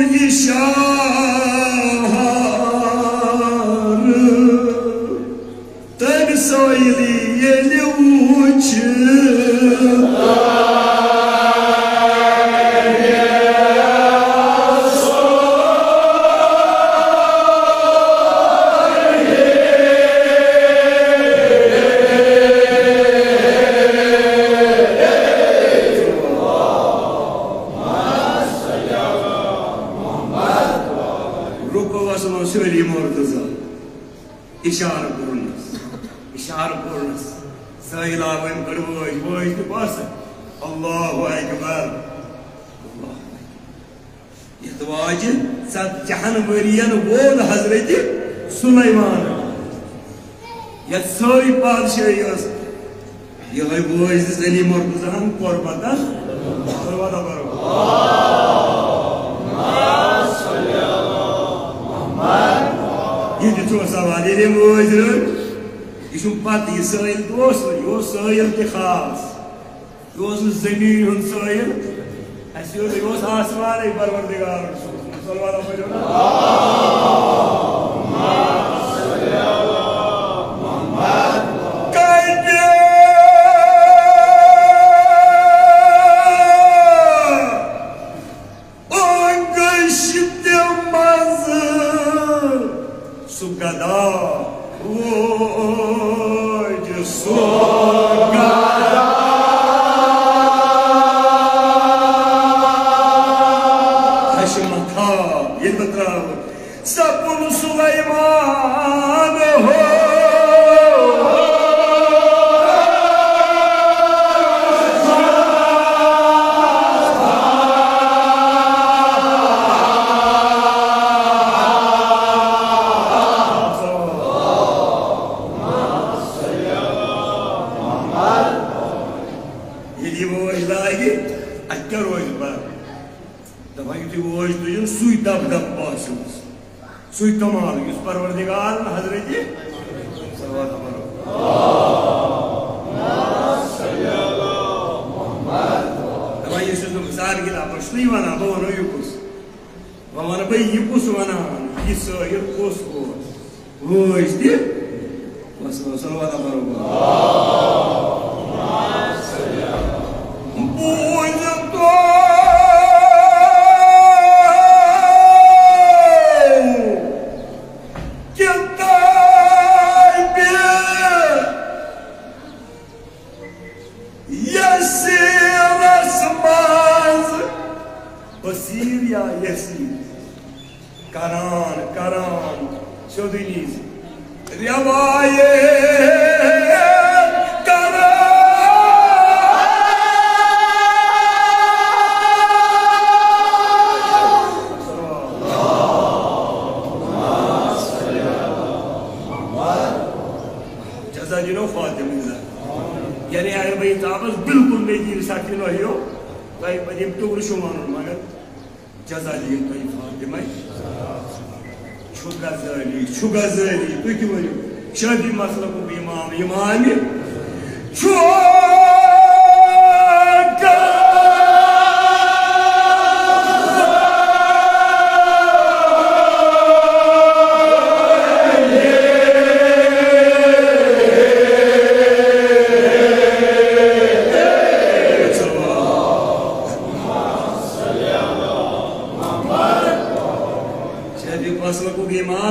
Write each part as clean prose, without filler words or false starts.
işar tabi söyleyeli uçur söyleyeyim orada işarı kurunuz, işarı kurunuz. Sayılavın kırmızı, boyunca basa. Allahu Ekber. Allahu Ekber. İhtibacı, sad cihan veriyen bol Hazreti Süleyman. Ya soy padişahıyız. Yağay boyunca seni murtuzan korbadan, korbadan korbadan. Yedi çoğu saval elim oydur. İşin pati İsrail dostlar, yo sayıl ki khas. Yozun zemin hun sayıl. Asiyor yoz asman-ı Parvardigar. Sallallahu aleyhi ve sellem. Sugada, hoje Sugada. Hashimata, Yedbatrav, Sapun Sulaiman, Suy tamam, yüz Parvardigar Hazreti sallallahu aleyhi ve sellem. Ama Yesus'un misal gila başlıyor bana, bana yukuz. Bana bay yukuz bana, Yesu yukuz o. O işte. Sallallahu aleyhi ve Karan, Şodiniz, Riyabaye, Karan. Cezacino Fatim'inle. Yani ayırmayı tabiz bilkul meclis sakin oluyor. Ve benim doğru şumanım mağdur. Cezacino Fatim'e. Şu gazeli, peki böyle. Şadi maslakı bir imamı. Çok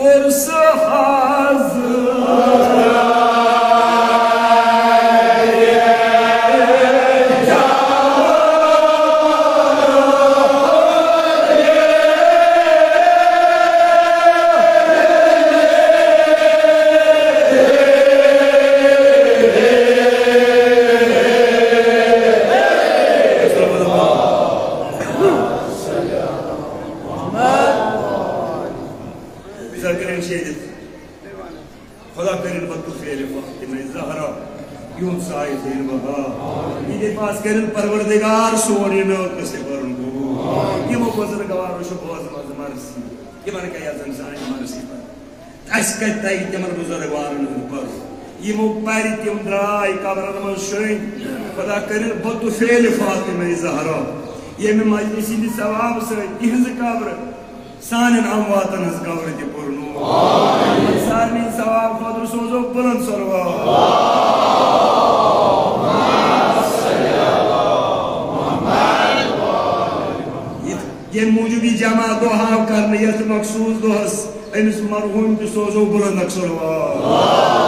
Kursa hazır. ذكرين شهدت خدا كرين بطو فعل فاطمة زهرا يوم سايدين بها يدي پاس كرين پروردگار سوني نو کسے burn کو یہ مو بزرگ گوارو شو باز مرسی یہ من کہ یزن سائیں مرسی پر اس کہتا ہے تمن بزرگ گوارن پر یہ مو پاری تم درائی قبرن من شین خدا کرن بطو فعل فاطمہ زہرا یہ میں مجلسی دی ثواب سے اہز قبر سانن امواتن از قبر دی پرنو سارنی ثواب خاطر سوزو بلند صلوات یہ موجودی جمع دعا کرنے یت مخصوص دہس امس مرحوم تہ سوزو بلند صلوات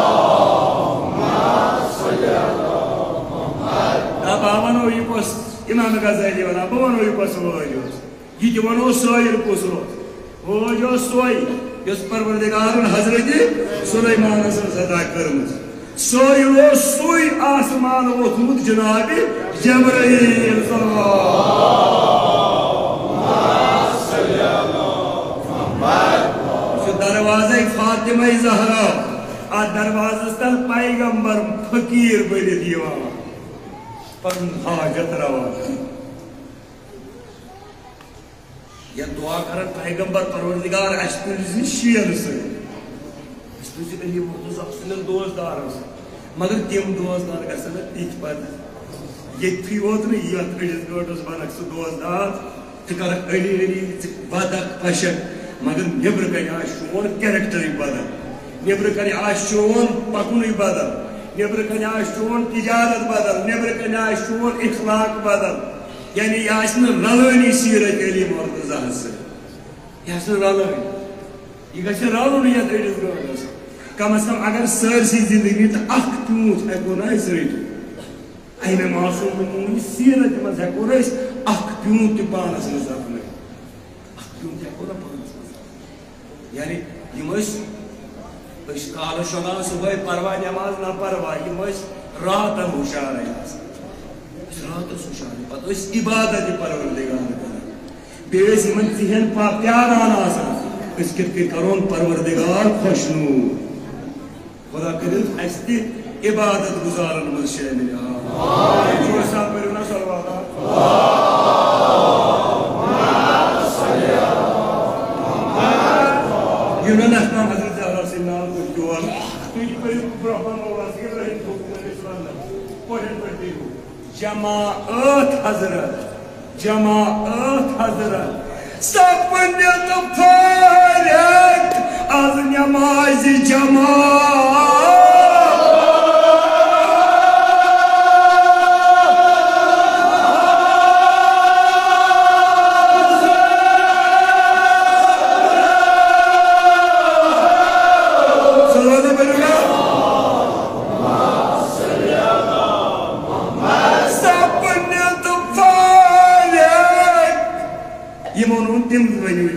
اب ونو یہ کس امام غزالی ونان بہ ونو یہ کس وٲج اوس یہ تہ ونو سٲیِر کس اوس وٲج اوس سوے یۄس پروردگارن حضرت سلیمانس ٲس عطا کٔرمٕژ سٲیِر اوس سُے آسمان ووتھمُت جناب جبرائیل دروازہ فاطمہ زہرا آ دروازس تل پیغمبر فقیر بنت یوان پن حاجت روا یا دعا کرن پیغمبر پروردگار اس پرزی شیر سے اس پرزی علی مرتضی سنن دوستدار مگر تم دوستدار گژھن تِتھ پتہٕ ییٚتھی ووت نہٕ یتھ أڑِس گٲنٛٹس بنکھ سُہ دوستدار ژٕ کرکھ أڑی أڑی ژٕ بدکھ پشک مگر نیبر کن چون کیریکٹر بدل نیبر کن چون پکن بدل نیبر کن چون تجارت بدل نیبر کن چون اخلاق بدل یعنی یہ رلانی سیرت علی مرتضی یہ رلانی یہ گھر رلن یتھ أڑِس گٲنٛٹس کم از کم اگر سٲرسٕے زندگی تو اکھ پیوٗنٛت ہٮ۪کو نہٕ أسۍ رٔٹِتھ امہِ معصوٗم نموٗنہِ سیرت منٛز ہٮ۪کو نہٕ أسۍ اکھ پیوٗنٛت تہِ پانس منٛز اپنٲیِتھ اکھ پیوٗنٛت ہٮ۪کو نہٕ پانس یعنی یم کال شۄنگان صبحٲے پروا نٮ۪ماز نہ پروا یم راتن ہُشارے راتس ہُشارے پتہٕ ٲسۍ عبادت پروردگار کران بیٚیہِ ٲسۍ یمن ذہن پیاران آسان أسۍ کِتھ کٔنۍ کرون پروردگار خۄشنوٗد خدا کٔرِنۍ اَسہِ تہِ عبادت گزارن منٛز شٲمِل پٔرِو نا صلوات يونان أحكام حضرت على سيدنا الدكتور تجيب برهان وواسير رهين حكومة الإسلام قولن برديو جماعات حضرت سبنيت فارق از نماز جماعت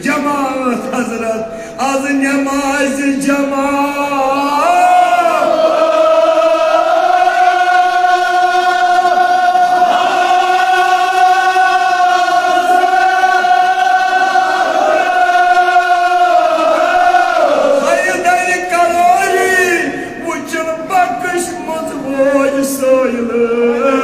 جماعت حضرت از نماز جماعت حیدر کروری وچن بکش مزبوج سویل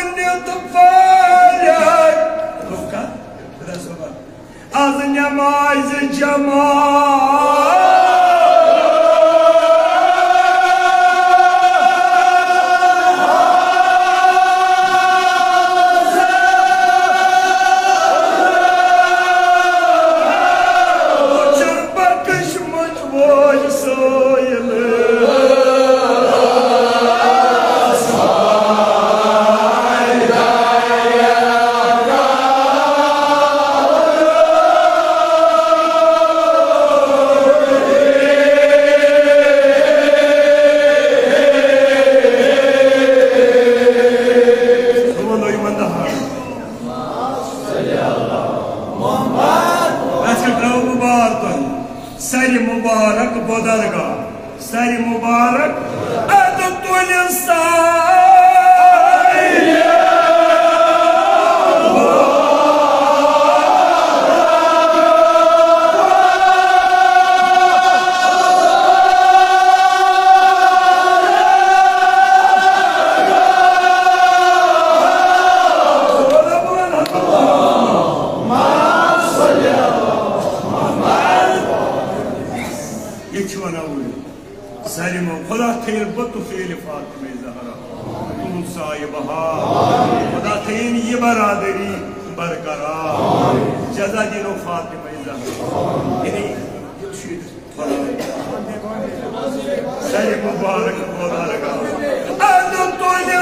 ونت فالك لوكا بدا صبر أظن مايز الجمال سری مبارک بدرگاه سری مبارک عدد سلیم خدا تیر بطو فیل فاطمه زهرا طول صاحبها خدا تیر یہ برادری برقرار جزا دینو فاطمه زهرا یعنی سلیم مبارک خدا لگا ادو طول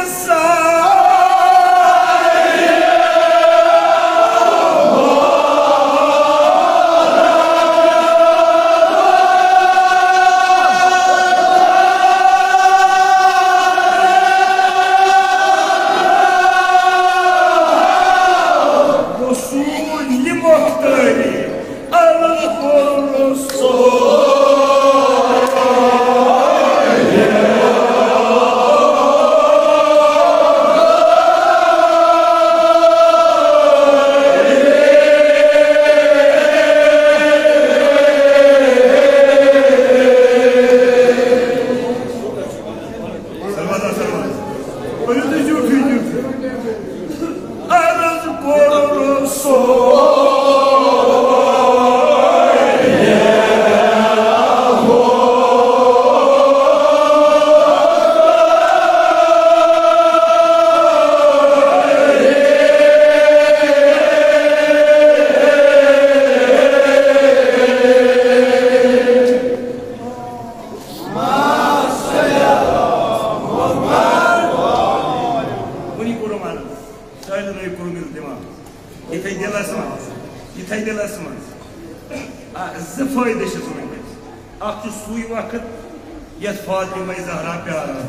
فائدہ اخ سوی وقت یت فاطمہ زہرا پیارا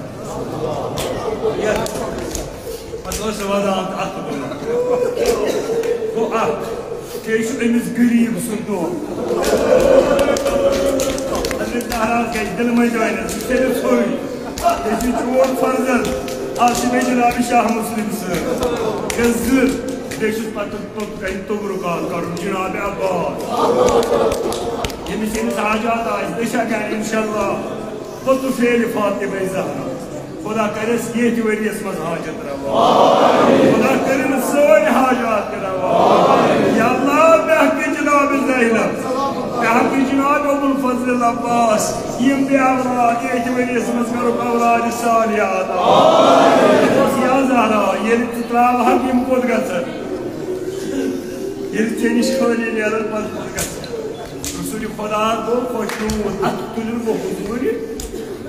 پتہ وضاحت ات گو اخ امس غریب سن دہ حضرت زہرا گژھِ دل منٛز جاینس ژٕ ژھوٚرۍ چون فرزند آز چھِ مےٚ جناب شاہ مسلم صٲب گٔژھ زٕ بیٚیہِ چھُس پتہٕ توٚت کَنہِ تبرُکات کَرُن جناب عباس ییٚمِس حاجات آسہِ دٔچھا گَرِ اِنشاءاللہ پوٚتُ فیلہِ فاطمہ زہرا خدا کٔرِس ییٚتہِ ؤرِیَس منٛز حاجت روا خدا کٔرِن سٲنۍ حاجات تہِ روا یا اللہ بحقِ جناب زینب بحقِ جناب ابوالفضل العباس یِم تہِ اولاد ییٚتہِ ؤرِیَس منٛز کَرُکھ اولادِ صالحات یا زہرا ییٚلہِ ژٕ ترٛاوہکھ یِم کوٚت گژھن ییٚلہِ ژےٚ نِش خٲلی نیرن پتہٕ کوٚت گژھن رسول خدا کو خوشنود ات تلن کو حضور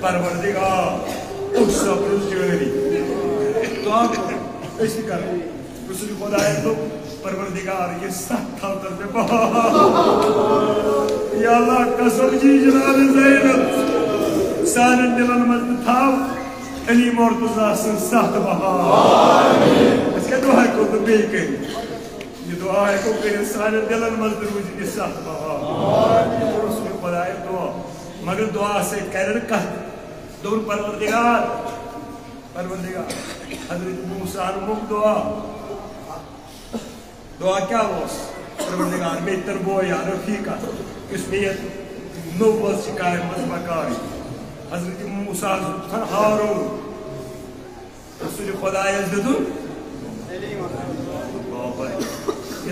پروردگار او صبر جاری دعا ایسی کر رسول خدا تو پروردگار یہ سخت خاطر پہ بہا یا اللہ قسم جی جناب زینب سانن دلن مز تھاو علی مرتضی سن سخت بہا اس کا دعا کو تو بے کری یہ دعا ہے کو کہ سانن دلن مز روز یہ سخت بہا رسول خدا دعا مگر دعا سے کرن کہت دور پروردگار حضرت موسیٰ مک دعا کیا ہوس پروردگار بہتر بویا رفیقہ قسمیت نوبت شکایت مزمکاری حضرت موسیٰ ہارون رسول خدا یزدن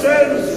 Hussein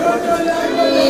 Hey!